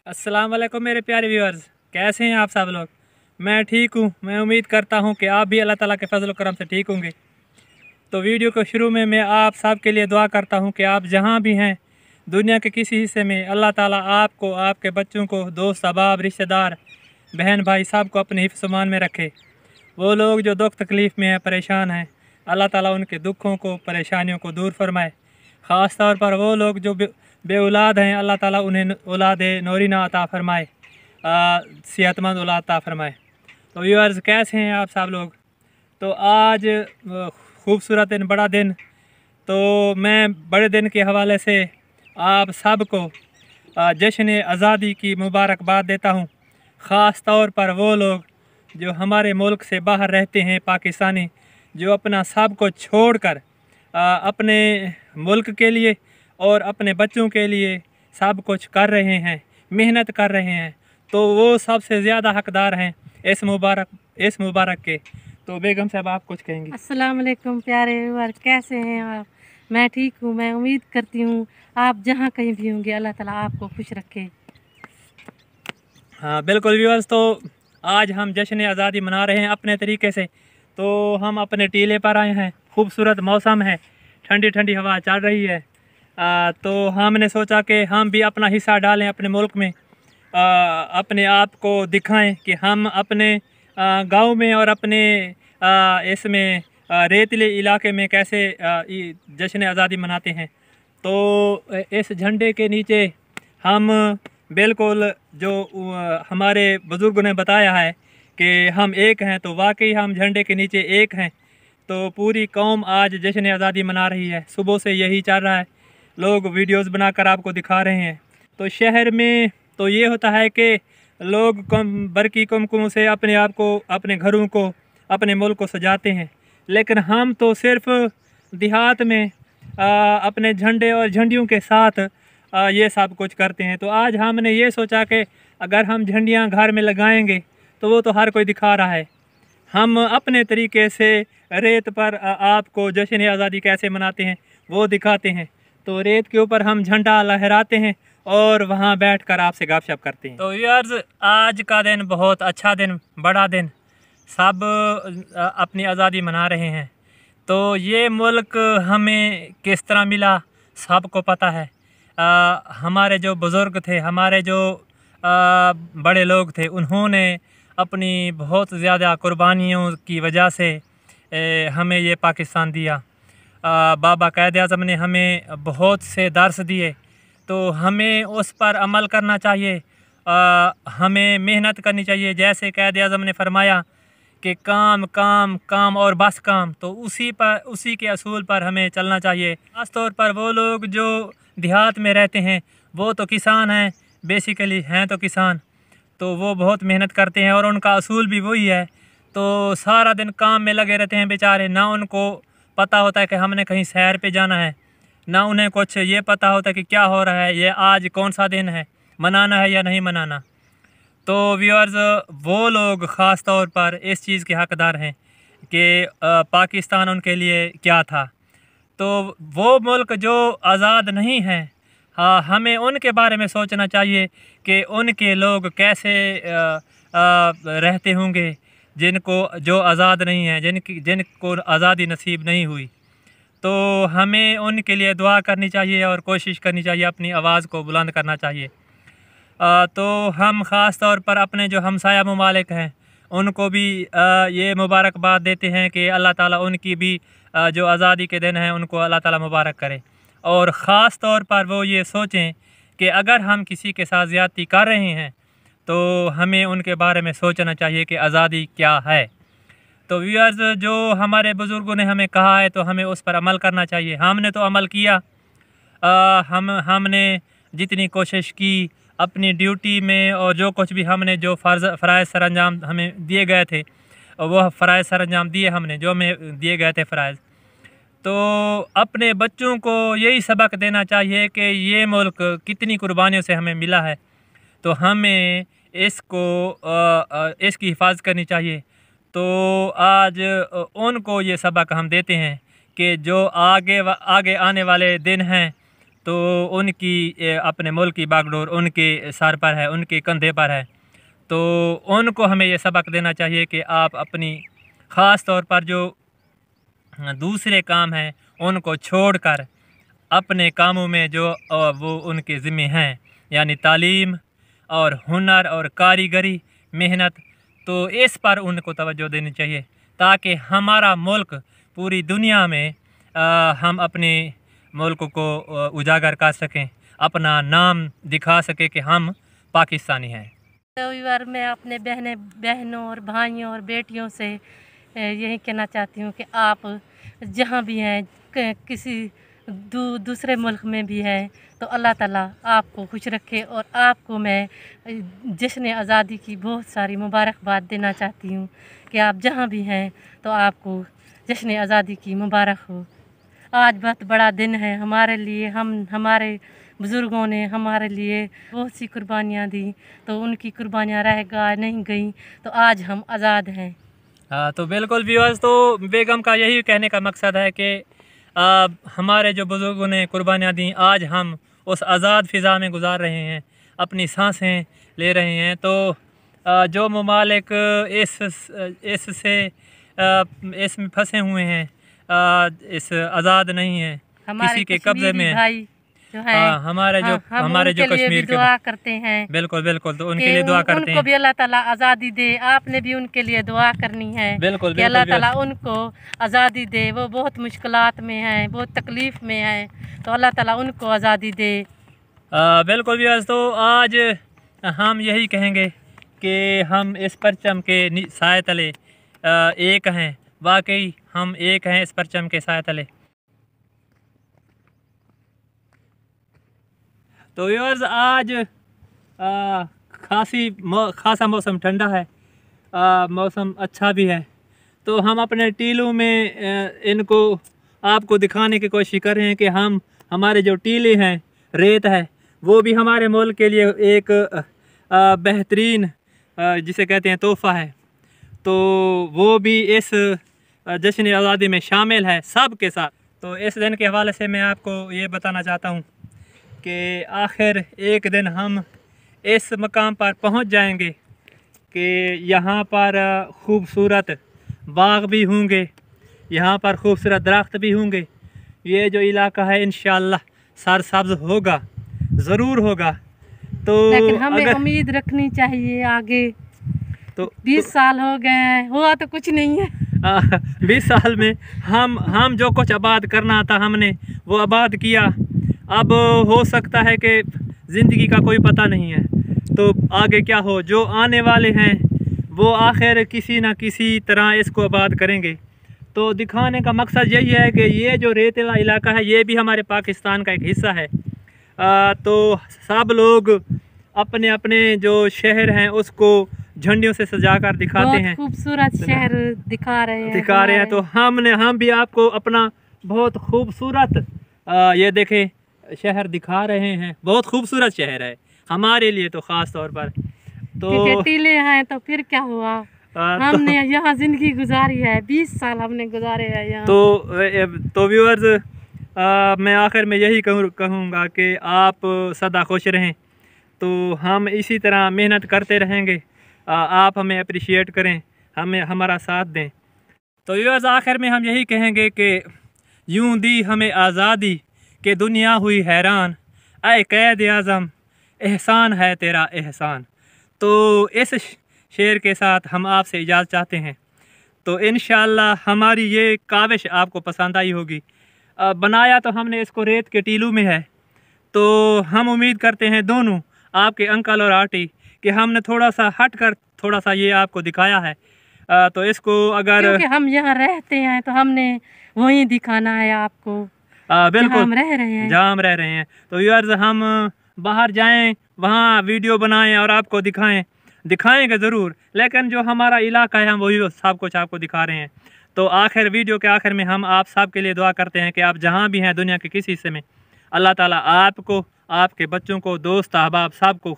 अस्सलाम वालेकुम मेरे प्यारे व्यूअर्स, कैसे हैं आप सब लोग। मैं ठीक हूँ। मैं उम्मीद करता हूँ कि आप भी अल्लाह ताला के फजल करम से ठीक होंगे। तो वीडियो को शुरू में मैं आप सब के लिए दुआ करता हूँ कि आप जहाँ भी हैं दुनिया के किसी हिस्से में, अल्लाह ताला आपको, आपके बच्चों को, दोस्त अहबाब, रिश्तेदार, बहन भाई सब को अपने हिफ्ज़-ओ-मान में रखे। वो लोग जो दुख तकलीफ़ में हैं, परेशान हैं, अल्लाह ताला उनके दुखों को, परेशानियों को दूर फरमाए। ख़ास तौर पर वो लोग जो बे औलाद हैं, अल्लाह ताला उन्हें औलाद नूरीना अता फ़रमाए, सेहतमंद औलाद अता फ़रमाए। तो व्यूअर्स, कैसे हैं आप सब लोग। तो आज खूबसूरत दिन, बड़ा दिन। तो मैं बड़े दिन के हवाले से आप सब को जश्न आज़ादी की मुबारकबाद देता हूँ। ख़ास तौर पर वो लोग जो हमारे मुल्क से बाहर रहते हैं, पाकिस्तानी, जो अपना सब को छोड़कर अपने मुल्क के लिए और अपने बच्चों के लिए सब कुछ कर रहे हैं, मेहनत कर रहे हैं। तो वो सबसे ज़्यादा हकदार हैं इस मुबारक के। तो बेगम साहब, आप कुछ कहेंगी। अस्सलाम वालेकुम प्यारे व्यूअर, कैसे हैं आप। मैं ठीक हूँ। मैं उम्मीद करती हूँ आप जहाँ कहीं भी होंगे अल्लाह ताला आपको खुश रखे। हाँ बिल्कुल व्यूअर्स, तो आज हम जश्न आज़ादी मना रहे हैं अपने तरीके से। तो हम अपने टीले पर आए हैं, खूबसूरत मौसम है, ठंडी ठंडी हवा चल रही है। तो हमने सोचा कि हम भी अपना हिस्सा डालें अपने मुल्क में, अपने आप को दिखाएं कि हम अपने गांव में और अपने इसमें रेतीले इलाके में कैसे जश्न आज़ादी मनाते हैं। तो इस झंडे के नीचे हम बिल्कुल जो हमारे बुज़ुर्गों ने बताया है कि हम एक हैं, तो वाकई हम झंडे के नीचे एक हैं। तो पूरी कौम आज जश्न आज़ादी मना रही है, सुबह से यही चल रहा है, लोग वीडियोस बनाकर आपको दिखा रहे हैं। तो शहर में तो ये होता है कि लोग बरकी कुमकुम से अपने आप को, अपने घरों को, अपने मुल्क को सजाते हैं, लेकिन हम तो सिर्फ देहात में अपने झंडे और झंडियों के साथ ये सब कुछ करते हैं। तो आज हमने ये सोचा कि अगर हम झंडियाँ घर में लगाएंगे तो वो तो हर कोई दिखा रहा है, हम अपने तरीके से रेत पर आपको जश्न आज़ादी कैसे मनाते हैं वो दिखाते हैं। तो रेत के ऊपर हम झंडा लहराते हैं और वहाँ बैठकर आपसे गपशप करते हैं। तो यार्स, आज का दिन बहुत अच्छा दिन, बड़ा दिन, सब अपनी आज़ादी मना रहे हैं। तो ये मुल्क हमें किस तरह मिला सबको पता है। हमारे जो बुज़ुर्ग थे, हमारे जो बड़े लोग थे, उन्होंने अपनी बहुत ज़्यादा कुर्बानियों की वजह से हमें ये पाकिस्तान दिया। बाबा क़ायद-ए-आज़म ने हमें बहुत से दर्स दिए, तो हमें उस पर अमल करना चाहिए। हमें मेहनत करनी चाहिए, जैसे क़ायद-ए-आज़म ने फरमाया कि काम काम काम और बस काम। तो उसी के असूल पर हमें चलना चाहिए। ख़ास तौर पर वो लोग जो देहात में रहते हैं, वो तो किसान हैं, बेसिकली हैं तो किसान, तो वो बहुत मेहनत करते हैं और उनका असूल भी वही है। तो सारा दिन काम में लगे रहते हैं बेचारे, ना उनको पता होता है कि हमने कहीं सैर पे जाना है, ना उन्हें कुछ ये पता होता है कि क्या हो रहा है, ये आज कौन सा दिन है, मनाना है या नहीं मनाना। तो व्यूअर्स, वो लोग ख़ास तौर पर इस चीज़ के हकदार हैं कि पाकिस्तान उनके लिए क्या था। तो वो मुल्क जो आज़ाद नहीं हैं, हाँ, हमें उनके बारे में सोचना चाहिए कि उनके लोग कैसे रहते होंगे, जिनको जो आज़ाद नहीं हैं, जिनको आज़ादी नसीब नहीं हुई। तो हमें उनके लिए दुआ करनी चाहिए और कोशिश करनी चाहिए, अपनी आवाज़ को बुलंद करना चाहिए। तो हम ख़ास तौर पर अपने जो हमसाया ममालिक हैं उनको भी ये मुबारकबाद देते हैं कि अल्लाह ताला उनकी भी जो आज़ादी के दिन हैं उनको अल्लाह ताला मुबारक करे। और ख़ास तौर पर वो ये सोचें कि अगर हम किसी के साथ ज़्यादती कर रहे हैं तो हमें उनके बारे में सोचना चाहिए कि आज़ादी क्या है। तो व्यूअर्स, जो हमारे बुज़ुर्गों ने हमें कहा है तो हमें उस पर अमल करना चाहिए। हमने तो अमल किया। हमने जितनी कोशिश की अपनी ड्यूटी में, और जो कुछ भी हमने जो फ़राइज़ सरअंजाम हमें दिए गए थे वो फ़राइज़ सरअंजाम दिए हमने, जो हमें दिए गए थे फ़राइज़। तो अपने बच्चों को यही सबक देना चाहिए कि ये मुल्क कितनी कुर्बानियों से हमें मिला है, तो हमें इसकी हिफाज़त करनी चाहिए। तो आज उनको ये सबक हम देते हैं कि जो आगे आने वाले दिन हैं तो उनकी अपने मुल्क की बागडोर उनके सर पर है, उनके कंधे पर है। तो उनको हमें ये सबक देना चाहिए कि आप अपनी ख़ास तौर पर जो दूसरे काम हैं उनको छोड़कर अपने कामों में जो वो उनके ज़िम्मे हैं, यानी तालीम और हुनर और कारीगरी मेहनत, तो इस पर उनको तवज्जो देनी चाहिए ताकि हमारा मुल्क पूरी दुनिया में हम अपने मुल्क को उजागर कर सकें, अपना नाम दिखा सकें कि हम पाकिस्तानी हैं। रविवार मैं अपने बहनों और भाइयों और बेटियों से यही कहना चाहती हूँ कि आप जहाँ भी हैं, किसी दूसरे मुल्क में भी हैं, तो अल्लाह ताला आपको खुश रखे। और आपको मैं जश्न आज़ादी की बहुत सारी मुबारकबाद देना चाहती हूँ कि आप जहाँ भी हैं तो आपको जश्न आज़ादी की मुबारक हो। आज बहुत बड़ा दिन है हमारे लिए। हमारे बुज़ुर्गों ने हमारे लिए बहुत सी कुर्बानियाँ दी, तो उनकी कुर्बानियाँ रह नहीं गई, तो आज हम आज़ाद हैं। हाँ, तो बिल्कुल व्यूअर्स, तो बेगम का यही कहने का मकसद है कि हमारे जो बुज़ुर्गों ने कुर्बानियाँ दी, आज हम उस आज़ाद फ़िज़ा में गुजार रहे हैं, अपनी सांसें ले रहे हैं। तो जो ममालिक इसमें फंसे हुए हैं, इस आज़ाद नहीं हैं, किसी के कब्ज़े में भाई जो है, हमारे जो कश्मीर के दुआ करते हैं। बिल्कुल बिल्कुल, तो उनके लिए दुआ करते हैं। उनको भी अल्लाह ताला आज़ादी दे। आपने भी उनके लिए दुआ करनी है। बिल्कुल कि अल्लाह ताला उनको आज़ादी दे। वो बहुत मुश्किलात में हैं, बहुत तकलीफ़ में हैं, तो अल्लाह ताला उनको आज़ादी दे। बिल्कुल भी। तो आज हम यही कहेंगे कि हम इस परचम के साए तले एक हैं। वाकई हम एक हैं इस परचम के साए तले। तो व्यूअर्स, आज खासा मौसम ठंडा है, मौसम अच्छा भी है। तो हम अपने टीलों में इनको आपको दिखाने की कोशिश कर रहे हैं कि हमारे जो टीले हैं, रेत है, वो भी हमारे मुल्क के लिए एक बेहतरीन जिसे कहते हैं तोहफ़ा है। तो वो भी इस जश्न आज़ादी में शामिल है सब के साथ। तो इस दिन के हवाले से मैं आपको ये बताना चाहता हूँ कि आखिर एक दिन हम इस मकाम पर पहुँच जाएंगे कि यहाँ पर खूबसूरत बाग भी होंगे, यहाँ पर खूबसूरत दरख्त भी होंगे। ये जो इलाका है इंशाअल्लाह सरसब्ज़ होगा, ज़रूर होगा। तो लेकिन हमें उम्मीद रखनी चाहिए आगे। तो 20 साल हो गए हैं, हुआ तो कुछ नहीं है। 20 साल में हम जो कुछ आबाद करना था हमने वो आबाद किया। अब हो सकता है कि ज़िंदगी का कोई पता नहीं है, तो आगे क्या हो, जो आने वाले हैं वो आखिर किसी न किसी तरह इसको आबाद करेंगे। तो दिखाने का मकसद यही है कि ये जो रेतीला इलाका है ये भी हमारे पाकिस्तान का एक हिस्सा है। तो सब लोग अपने अपने जो शहर हैं उसको झंडियों से सजाकर दिखाते हैं, खूबसूरत शहर दिखा रहे हैं। तो हम भी आपको अपना बहुत खूबसूरत ये देखें शहर दिखा रहे हैं। बहुत खूबसूरत शहर है हमारे लिए, तो ख़ास तौर पर। तो टीले हैं, तो फिर क्या हुआ, हमने यहाँ ज़िंदगी गुजारी है, 20 साल हमने गुजारे हैं यहाँ। तो व्यूअर्स, मैं आखिर में यही कहूँगा कि आप सदा खुश रहें। तो हम इसी तरह मेहनत करते रहेंगे, आप हमें अप्रिशिएट करें, हमारा साथ दें। तो व्यूअर्स, आखिर में हम यही कहेंगे कि यूं दी हमें आज़ादी कि दुनिया हुई हैरान, ऐ कैद आज़म एहसान है तेरा एहसान। तो इस शेर के साथ हम आपसे इजाज़त चाहते हैं। तो इंशाअल्लाह हमारी ये काविश आपको पसंद आई होगी। बनाया तो हमने इसको रेत के टीलू में है, तो हम उम्मीद करते हैं दोनों आपके अंकल और आंटी कि हमने थोड़ा सा हट कर थोड़ा सा ये आपको दिखाया है। तो इसको अगर, क्योंकि हम यहाँ रहते हैं तो हमने वहीं दिखाना है आपको, बिल्कुल जहाँ हम रह रहे हैं। तो व्यूअर्स, हम बाहर जाएं, वहाँ वीडियो बनाएं और आपको दिखाएंगे ज़रूर, लेकिन जो हमारा इलाका है हम वही सब कुछ आपको दिखा रहे हैं। तो वीडियो के आखिर में हम आप सब के लिए दुआ करते हैं कि आप जहाँ भी हैं दुनिया के किसी हिस्से में, अल्लाह ताला आपको, आपके बच्चों को, दोस्त अहबाब सब को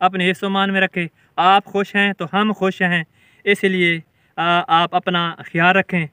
अपने हिस्सों-मान में रखे। आप खुश हैं तो हम खुश हैं, इसलिए आप अपना ख्याल रखें।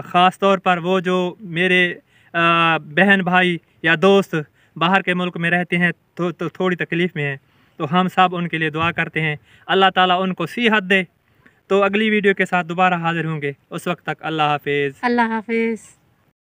ख़ास तौर पर वो जो मेरे बहन भाई या दोस्त बाहर के मुल्क में रहते हैं तो थोड़ी तकलीफ़ में हैं, तो हम सब उनके लिए दुआ करते हैं, अल्लाह ताला उनको सेहत दे। तो अगली वीडियो के साथ दोबारा हाजिर होंगे, उस वक्त तक अल्लाह हाफिज़। अल्लाह हाफिज़।